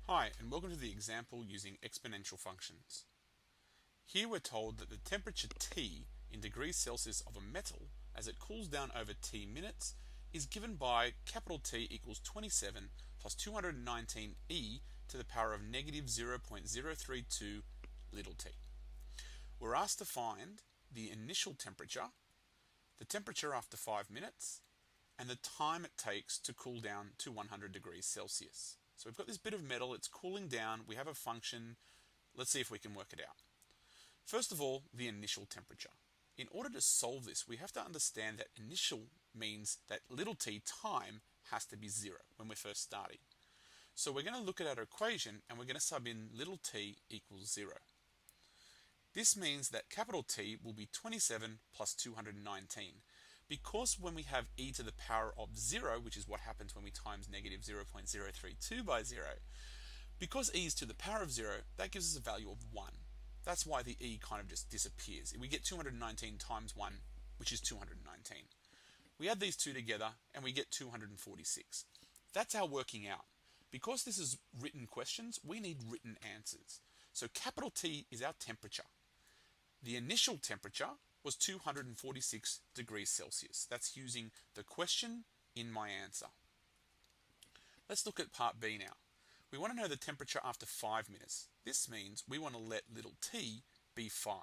Hi, and welcome to the example using exponential functions. Here we're told that the temperature T in degrees Celsius of a metal as it cools down over T minutes is given by capital T equals 27 plus 219 e to the power of negative 0.032 little t. We're asked to find the initial temperature, the temperature after 5 minutes, and the time it takes to cool down to 100 degrees Celsius. So we've got this bit of metal, it's cooling down, we have a function, let's see if we can work it out. First of all, the initial temperature. In order to solve this, we have to understand that initial means that little t time has to be 0 when we're first starting. So we're going to look at our equation and we're going to sub in little t equals 0. This means that capital T will be 27 plus 219. Because when we have e to the power of 0, which is what happens when we times negative 0.032 by 0, because e is to the power of 0, that gives us a value of 1. That's why the e kind of just disappears. We get 219 times 1, which is 219. We add these two together and we get 246. That's our working out. Because this is written questions, we need written answers. So capital T is our temperature. The initial temperature was 246 degrees Celsius. That's using the question in my answer. Let's look at part B now. We want to know the temperature after 5 minutes. This means we want to let little t be 5.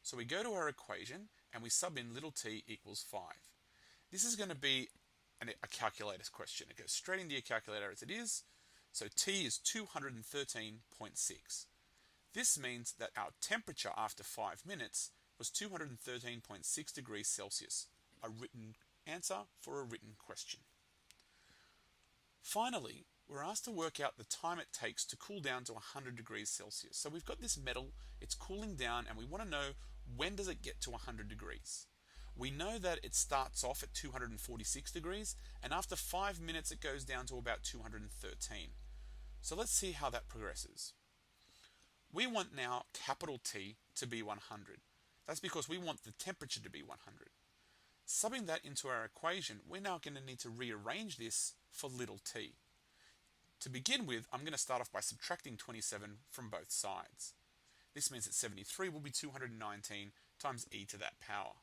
So we go to our equation and we sub in little t equals 5. This is going to be a calculator's question. It goes straight into your calculator as it is. So t is 213.6. This means that our temperature after 5 minutes was 213.6 degrees Celsius, a written answer for a written question. Finally, we're asked to work out the time it takes to cool down to 100 degrees Celsius. So we've got this metal, it's cooling down, and we want to know when does it get to 100 degrees. We know that it starts off at 246 degrees, and after 5 minutes it goes down to about 213. So let's see how that progresses. We want now capital T to be 100. That's because we want the temperature to be 100. Subbing that into our equation, we're now going to need to rearrange this for little t. To begin with, I'm going to start off by subtracting 27 from both sides. This means that 73 will be 219 times e to that power.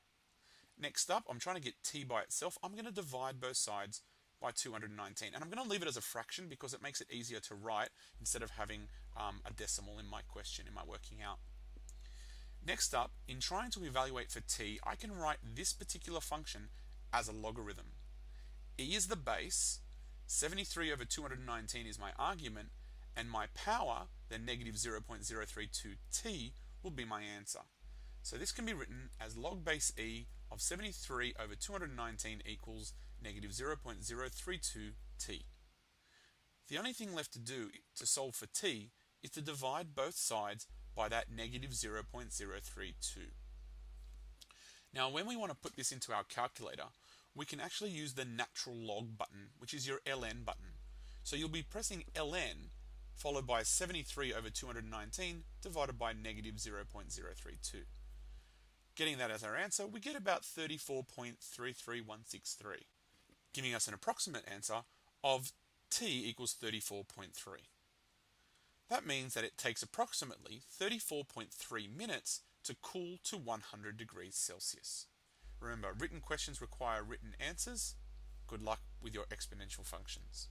Next up, I'm trying to get t by itself. I'm going to divide both sides by 219. And I'm going to leave it as a fraction because it makes it easier to write instead of having a decimal in my question, in my working out. Next up, in trying to evaluate for t, I can write this particular function as a logarithm. E is the base, 73 over 219 is my argument, and my power, the negative 0.032 t, will be my answer. So this can be written as log base e of 73 over 219 equals negative 0.032 t. The only thing left to do to solve for t is to divide both sides by that negative 0.032. Now when we want to put this into our calculator, we can actually use the natural log button, which is your ln button. So you'll be pressing ln followed by 73 over 219 divided by negative 0.032. Getting that as our answer, we get about 34.33163, giving us an approximate answer of t equals 34.3. That means that it takes approximately 34.3 minutes to cool to 100 degrees Celsius. Remember, written questions require written answers. Good luck with your exponential functions.